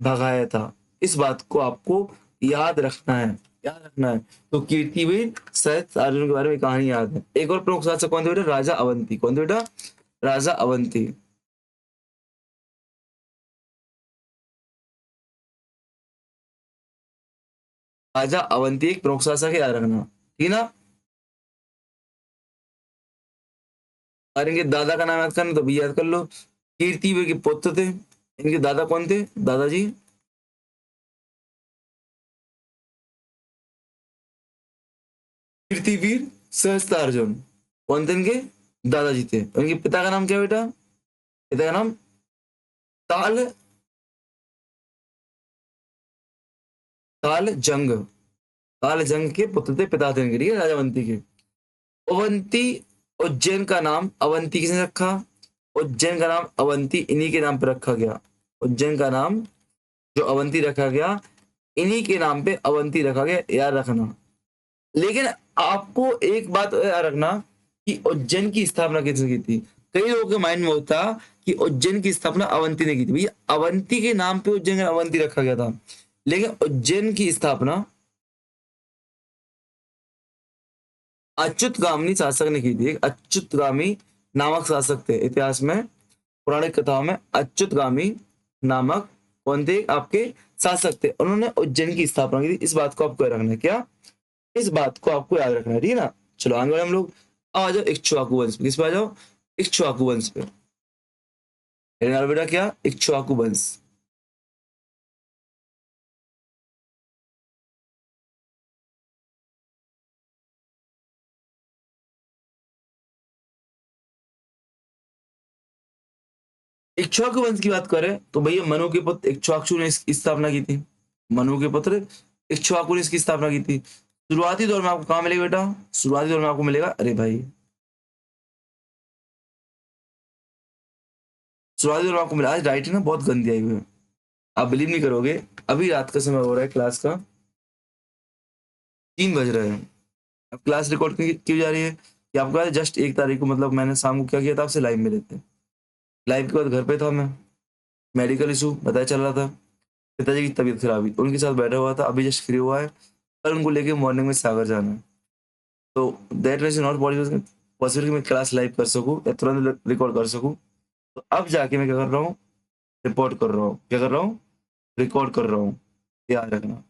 भगाया था। इस बात को आपको याद रखना है, याद रखना है। तो कीर्तिवीर सहस्त्रार्जुन के बारे में कहानी याद है। एक और प्रमुख शासक कौन थे बेटा, राजा अवंती। कौन थे बेटा, राजा अवंती। राजा अवंती एक प्रमुख शासक है, याद रखना, ठीक ना। और इनके दादा का नाम याद करना तो भी याद कर लो, कीर्तिवीर के पुत्र थे। इनके दादा कौन थे, दादाजी कीर्तिवीर सहस्त्रार्जुन, कौन थे इनके दादाजी थे। इनके पिता का नाम क्या बेटा, पिता का नाम ताल, ताल जंग, ताल जंग के पुत्र थे, पिता थे इनके, ठीक है, राजा अवंती के। अवंती, उज्जैन का नाम अवंती किसने रखा, उज्जैन का नाम अवंती इन्हीं के नाम पर रखा गया। उज्जैन का नाम जो अवंती रखा गया, इन्हीं के नाम पे अवंती रखा गया, याद रखना। लेकिन आपको एक बात याद रखना कि उज्जैन की स्थापना किसने की थी। कई लोगों के माइंड में होता कि उज्जैन की स्थापना अवंती ने की थी। भैया अवंती के नाम पे उज्जैन का अवंती रखा गया था, लेकिन उज्जैन की स्थापना अच्युतगामी शासक ने की थी। एक अच्युतगामी नामक शासक थे, इतिहास में पौराणिक कथाओं में अच्युतगामी नामक कौन थे, आपके शासक थे। उन्होंने उज्जैन की स्थापना की थी। इस बात को आपको याद रखना है। क्या, इस बात को आपको याद रखना है, ठीक है ना। चलो आगे बढ़े हम लोग। आ जाओ इक्ष्वाकु वंश पे, किस पे आ जाओ, इक्ष्वाकु वंश पे। मेरे बेटा क्या, इक्ष्वाकु वंश। इक्ष्वाकु वंश की बात करें तो भैया मनु के पुत्र इक्ष्वाकु ने इसकी स्थापना की थी। मनु के पुत्र इक्ष्वाकु ने इसकी स्थापना की थी। शुरुआती दौर में आपको कहाँ मिलेगा बेटा, शुरुआती दौर में आपको मिलेगा, अरे भाई शुरुआती दौर में आपको मिला। आज राइटिंग ना बहुत गंदी आई हुई है, आप बिलीव नहीं करोगे। अभी रात का समय हो रहा है, क्लास का 3 बज रहे हैं। अब क्लास रिकॉर्ड की जा रही है कि आपका जस्ट 1 तारीख को, मतलब मैंने शाम को क्या किया था, आपसे लाइव मिले थे। लाइफ के बाद घर पे था मैं, मेडिकल इशू बताया चल रहा था, पिताजी की तबीयत खराब हुई, उनके साथ बैठा हुआ था, अभी जस्ट फ्री हुआ है, कल उनको लेके मॉर्निंग में सागर जाना है। तो दैट मीन्स नॉट पॉसिबल कि मैं क्लास लाइव कर सकूँ या तुरंत रिकॉर्ड कर सकूँ। तो अब जाके मैं क्या कर रहा हूँ, रिपोर्ट कर रहा हूँ, क्या कर रहा हूँ, रिकॉर्ड कर रहा हूँ, याद रखना।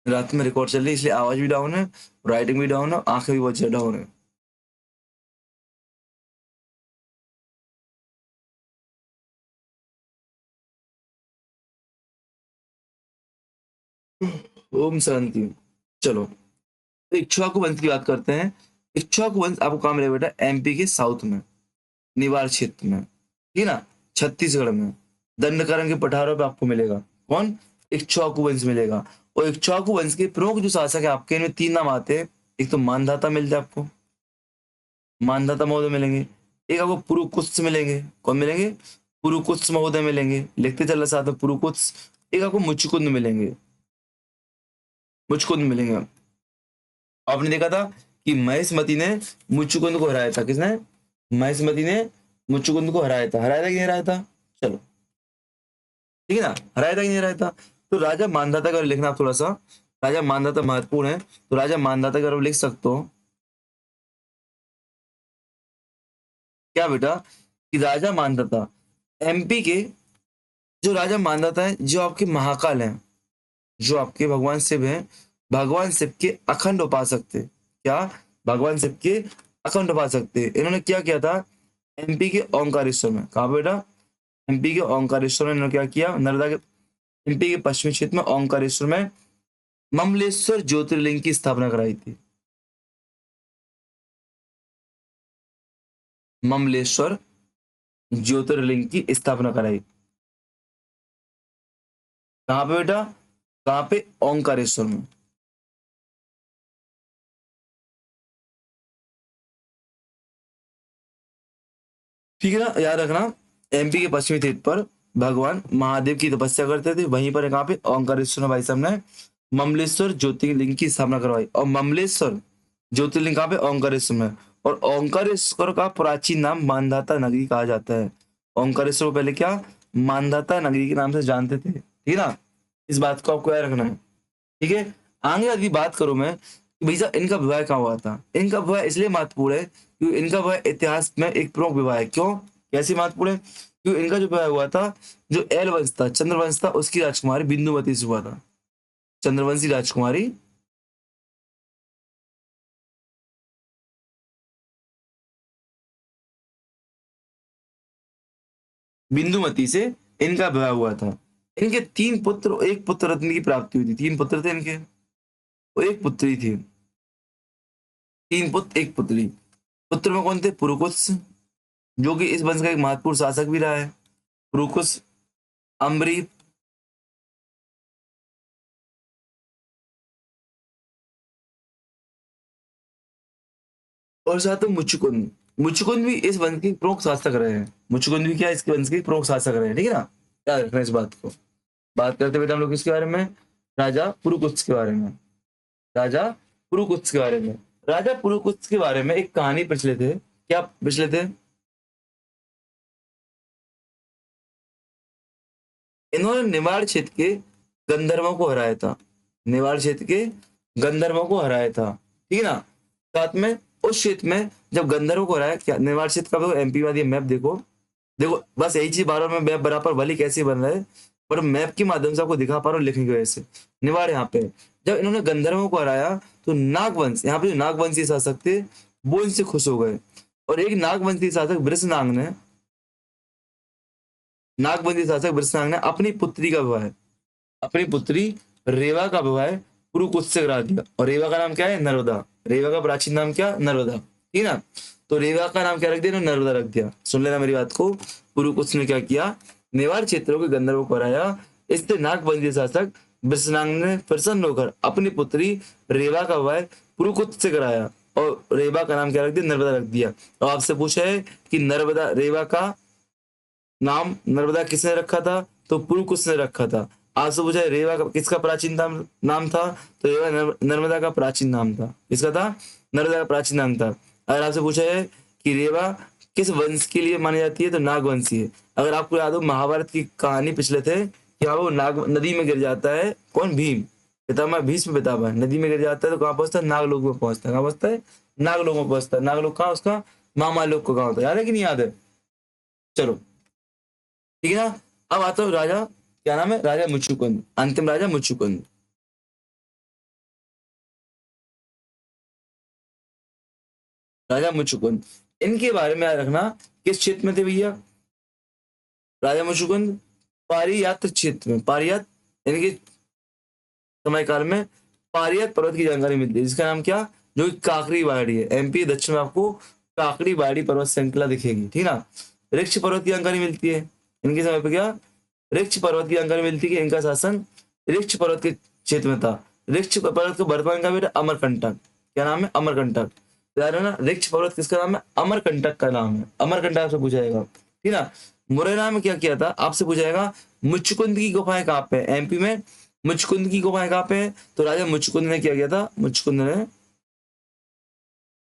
रात में रिकॉर्ड चल रही है इसलिए आवाज भी डाउन है, राइटिंग भी डाउन है, आंखें भी बहुत ज्यादा डाउन है। ओम शांति। चलो, तो इक्ष्वाकु वंश की बात करते हैं। इक्ष्वाकु वंश आपको कहाँ मिलेगा बेटा, एमपी के साउथ में, निवाड़ क्षेत्र में, ठीक है ना, छत्तीसगढ़ में, दंडकारण्य के पठारों पे आपको मिलेगा। कौन, इक्ष्वाकु वंश मिलेगा। और इक्ष्वाकु वंश के प्रमुख जो शासक है आपके, इनमें तीन नाम आते हैं। एक तो मानधाता मिलते हैं आपको, मानधाता महोदय मिलेंगे। एक आपको पुरुकुत्स मिलेंगे, कौन मिलेंगे, पुरुकुत्स महोदय मिलेंगे, लिखते चल रहा साथ में पुरुकुत्स। एक आपको मुचुकुंद मिलेंगे, मुचुकुंद मिलेंगे। आपने देखा था कि महेशमती ने मुचुकुंद को हराया था, किसने, महेशमती ने मुचुकुंद को हराया था कि नहीं हराया था, चलो ठीक है ना, हराया था कि नहीं हराया था। तो राजा मानधाता का लिखना आप थोड़ा सा, राजा मानधाता महत्वपूर्ण है, तो राजा मानधाता का लिख सकते हो क्या बेटा, कि राजा मानधाता एमपी के जो राजा मानधाता है, जो आपके महाकाल हैं, जो आपके भगवान शिव हैं, भगवान शिव के अखंड उपासक थे। क्या, भगवान शिव के अखंड उपासक थे। इन्होंने क्या किया था, एमपी के ओंकारेश्वर में, कहा बेटा, एमपी के ओंकारेश्वर में इन्होंने क्या किया, नर्मदा के एमपी के पश्चिमी क्षेत्र में ओंकारेश्वर में ममलेश्वर ज्योतिर्लिंग की स्थापना कराई थी। ममलेश्वर ज्योतिर्लिंग की स्थापना कराई, कहां पे बेटा, कहां पे, ओंकारेश्वर में। ठीक है ना, याद रखना, एमपी के पश्चिमी तट पर भगवान महादेव की तपस्या करते थे, वहीं पर कहां पे, ओंकारेश्वर में भाई साहब ने ममलेश्वर ज्योतिर्लिंग की स्थापना करवाई। और ममलेश्वर ज्योतिर्लिंग कहां पे, ओंकारेश्वर में। और ओंकारेश्वर का प्राचीन नाम मानधाता नगरी कहा जाता है। ओंकारेश्वर को पहले क्या, मानधाता नगरी के नाम से जानते थे, ठीक है ना, इस बात को आपको याद रखना है। ठीक है, आगे यदि बात करूं मैं कि भैया इनका विवाह कहाँ हुआ था, इनका विवाह इसलिए महत्वपूर्ण है क्योंकि इनका विवाह इतिहास में एक प्रमुख विवाह है। क्यों, कैसे महत्वपूर्ण है, क्योंकि इनका जो विवाह हुआ था, जो एल वंश था, चंद्रवंश था, उसकी राजकुमारी बिंदुमती से हुआ था। चंद्रवंशी राजकुमारी बिंदुमती से इनका विवाह हुआ था। इनके तीन पुत्र और एक पुत्र रत्न की प्राप्ति हुई थी। तीन पुत्र थे इनके और एक पुत्री थी। तीन पुत्र एक पुत्री। पुत्र में कौन थे, पुरुकुत्स, जो कि इस वंश का एक महत्वपूर्ण शासक भी रहा है। पुरुकुस, अम्बरी, और साथ में मुचुकुंद। मुचुकुंद भी इस वंश के प्रमुख शासक रहे हैं। मुचुकुंद भी क्या, इसके वंश के प्रमुख शासक रहे हैं, ठीक है ना, याद रखना इस बात को। बात करते बेटा हम लोग किसके बारे में, राजा पुरुकुत्स के बारे में। राजा पुरुकुत्स के बारे में, राजा पुरुकुत्स के बारे में एक कहानी प्रचलित है। क्या प्रचलित है, इन्होंने निवाड़ क्षेत्र के गंधर्वों को हराया था। निवाड़ क्षेत्र के गंधर्वों को हराया था, ठीक है ना। साथ में उस क्षेत्र में जब गंधर्वों को हराया, क्या निवाड़ क्षेत्र का एमपी वाली मैप देखो, देखो बस यही चीज बार बार मैं मैप बराबर भली कैसे बन रहा है, पर मैप के माध्यम से आपको दिखा पा रहा हूँ लिखने की वजह से। निवाड़ यहाँ पे जब इन्होंने गंधर्वों को हराया तो नागवंश, यहाँ पे जो नागवंशी शासक थे वो इनसे खुश हो गए। और एक नागवंशी शासक वृषनाग ने, नागवंशी शासक वृषनाग ने अपनी पुत्री का विवाह, अपनी पुत्री रेवा का विवाह पुरुकुत से करा दिया। और रेवा का नाम क्या है, नर्मदा। रेवा का प्राचीन नाम क्या, नर्मदा, ठीक है ना। तो रेवा का नाम क्या रख दिया, नर्मदा रख दिया। सुन लेना मेरी बात को, पुरुकुत्स ने क्या किया, मेवाड़ क्षेत्रों के गंधर्वों को हराया। इससे नागवंशी शासक विश्वनाग ने प्रसन्न होकर अपनी पुत्री रेवा का विवाह पुरुकुत्स से कराया और रेवा का नाम क्या रख दिया, नर्मदा रख दिया। और आपसे पूछा है कि नर्मदा, रेवा का नाम नर्मदा किसने रखा था, तो पुरुकुस ने रखा था। आपसे पूछा है रेवा का किसका प्राचीन नाम था, तो रेवा नर्मदा का प्राचीन नाम था। किसका था, नर्मदा का प्राचीन नाम था। अगर आपसे पूछा है कि रेवा किस वंश के लिए मानी जाती है, तो नागवंशी है। अगर आपको याद हो महाभारत की कहानी पिछले थे, क्या वो नाग नदी में गिर जाता है, कौन, भीम, पितामह भीष्म पितामह नदी में गिर जाता है, तो कहाँ पहुंचता है, नागलोक में पहुंचता है। कहाँ पहुंचता है, नागलोक में पहुंचता है। नागलोक कहाँ, उसका मामा लोक को, कहाँ होता है, याद है कि नहीं याद है? चलो ठीक है ना। अब आता हूँ राजा, क्या नाम है, राजा मुचुकुंद, अंतिम राजा मुचुकुंद। राजा मुचुकुंद, इनके बारे में याद रखना, किस क्षेत्र में थे भैया राजा मुचुकुंद? पारियात क्षेत्र में। पारियात इनके समय काल में पारियात पर्वत की जानकारी मिलती है, जिसका नाम क्या, जो कि काकड़ी बाड़ी है। एमपी दक्षिण में आपको काकड़ी बाड़ी पर्वत श्रृंखला दिखेगी, ठीक ना। ऋक्ष पर्वत की जानकारी मिलती है इनके समय पे, क्या, ऋक्ष पर्वत की जानकारी मिलती है कि इनका शासन ऋक्ष पर्वत के क्षेत्र में था। ऋक्ष पर्वत का वर्तमान का बेटा अमरकंटक, क्या नाम है, अमरकंटक। तो यार है ना, ऋक्ष पर्वत किसका नाम है, अमरकंटक का नाम है। अमरकंटक आपसे पूछा जाएगा, ठीक ना। मुरैना में क्या किया था, आपसे पूछा जाएगा मुचकुंद की गुफाएं कहाँ पे है, एमपी में मुचकुंद की गुफाएं कहाँ पे है, तो राजा मुचकुंद ने क्या किया था, मुचकुंद ने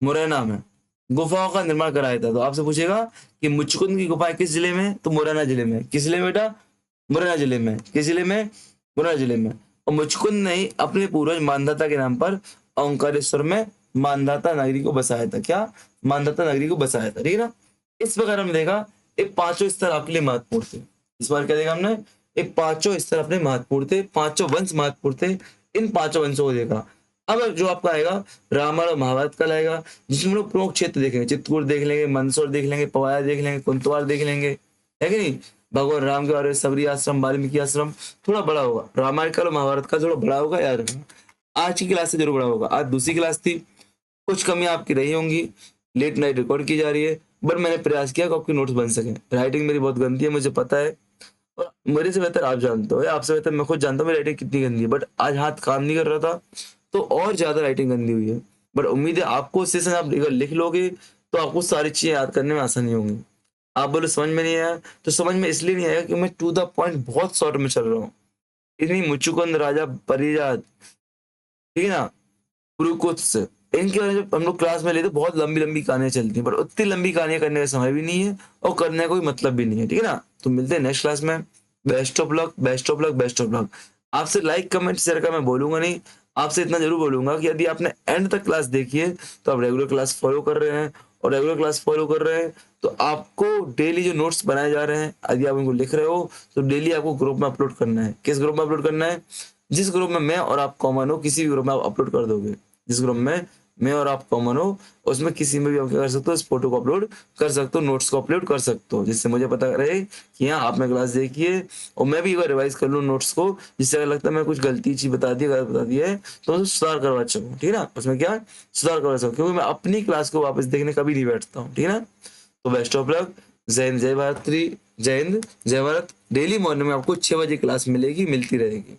मुरैना में गुफाओं का निर्माण कराया था। तो आपसे पूछेगा कि मुचकुंद की गुफाएं किस जिले में, तो मुरैना जिले में। किस जिले में बेटा, मुरैना जिले में। किस जिले में, मुरैना जिले में। और मुचकुंद ने ही अपने पूर्वज मानधाता के नाम पर ओंकारेश्वर में मानधाता नगरी को बसाया था। क्या, मानधाता नगरी को बसाया था, ठीक है ना। इस प्रकार हमने देखा एक पांचों स्तर आपके लिए महत्वपूर्ण थे। इस बार क्या देखा हमने, एक पांचों स्तर अपने महत्वपूर्ण थे, पांचों वंश महत्वपूर्ण थे। इन पांचों वंशों को देखा। अब जो आपका आएगा रामायण और महाभारत कल आएगा, जिसमें हम लोग प्रमुख क्षेत्र देखेंगे, चित्रकूट देख लेंगे, मंदसौर देख लेंगे, पवाया देख लेंगे, कुंतवार देख लेंगे, है कि नहीं। भगवान राम के बारे में सबरी आश्रम, वाल्मीकि आश्रम थोड़ा बड़ा होगा, रामायण का और महाभारत का थोड़ा बड़ा होगा, याद रखना। आज की क्लास से जरूर बड़ा होगा, आज दूसरी क्लास थी, कुछ कमियां आपकी रही होंगी, लेट नाइट रिकॉर्ड की जा रही है, बट मैंने प्रयास किया कि आपके नोट्स बन सके। राइटिंग मेरी बहुत गंदी है, मुझे पता है, और मेरे से बेहतर आप जानते हो, आपसे बेहतर मैं खुद जानता हूँ मेरी राइटिंग कितनी गंदी है, बट आज हाथ काम नहीं कर रहा था, तो और ज्यादा राइटिंग गंदी हुई है। बट उम्मीद है आपको सेशन आप अगर लिख लोगे तो आपको सारी चीजें याद करने में आसानी होंगी। आप बोलो समझ में नहीं आया, तो समझ में इसलिए नहीं आया कि मैं टू द पॉइंट बहुत शॉर्ट में चल रहा हूँ। इतनी मुचुकुंद राजा परिजात, ठीक है ना, पुरुकुत्स, इनके बारे में हम लोग क्लास में लेते बहुत लंबी लंबी कहानियां चलती हैं, पर उतनी लंबी कहानियां करने का समय भी नहीं है और करने का कोई मतलब भी नहीं है, ठीक है ना। तो मिलते हैं नेक्स्ट क्लास में। Best of luck, best of luck, best of luck. आपसे लाइक कमेंट शेयर का मैं बोलूंगा नहीं, आपसे इतना जरूर बोलूंगा कि यदि आपने एंड तक क्लास देखी है तो आप रेगुलर क्लास फॉलो कर रहे हैं, और रेगुलर क्लास फॉलो कर रहे हैं तो आपको डेली जो नोट्स बनाए जा रहे हैं, यदि आप उनको लिख रहे हो तो डेली आपको ग्रुप में अपलोड करना है। किस ग्रुप में अपलोड करना है, जिस ग्रुप में मैं और आप कॉमन हो, किसी भी ग्रुप में आप अपलोड कर दोगे। जिस ग्रुप में मैं और आप कॉमन हो उसमें किसी में भी आप क्या कर सकते हो, इस फोटो को अपलोड कर सकते हो, नोट्स को अपलोड कर सकते हो, जिससे मुझे पता रहे कि हाँ आपने क्लास देखी है, और मैं भी एक बार रिवाइज कर लूँ नोट्स को, जिससे अगर लगता है मैं कुछ गलती चीज बता दी, गलत बता दी है तो उसमें सुधार करवा सकूँ, ठीक है ना। उसमें क्या सुधार करवा सकूँ, क्योंकि मैं अपनी क्लास को वापस देखने कभी नहीं बैठता हूँ, ठीक है ना। तो बेस्ट ऑफ लक, जय हिंद, जय भारत, जय हिंद, जय भारत। डेली मॉर्निंग में आपको 6 बजे क्लास मिलेगी, मिलती रहेगी।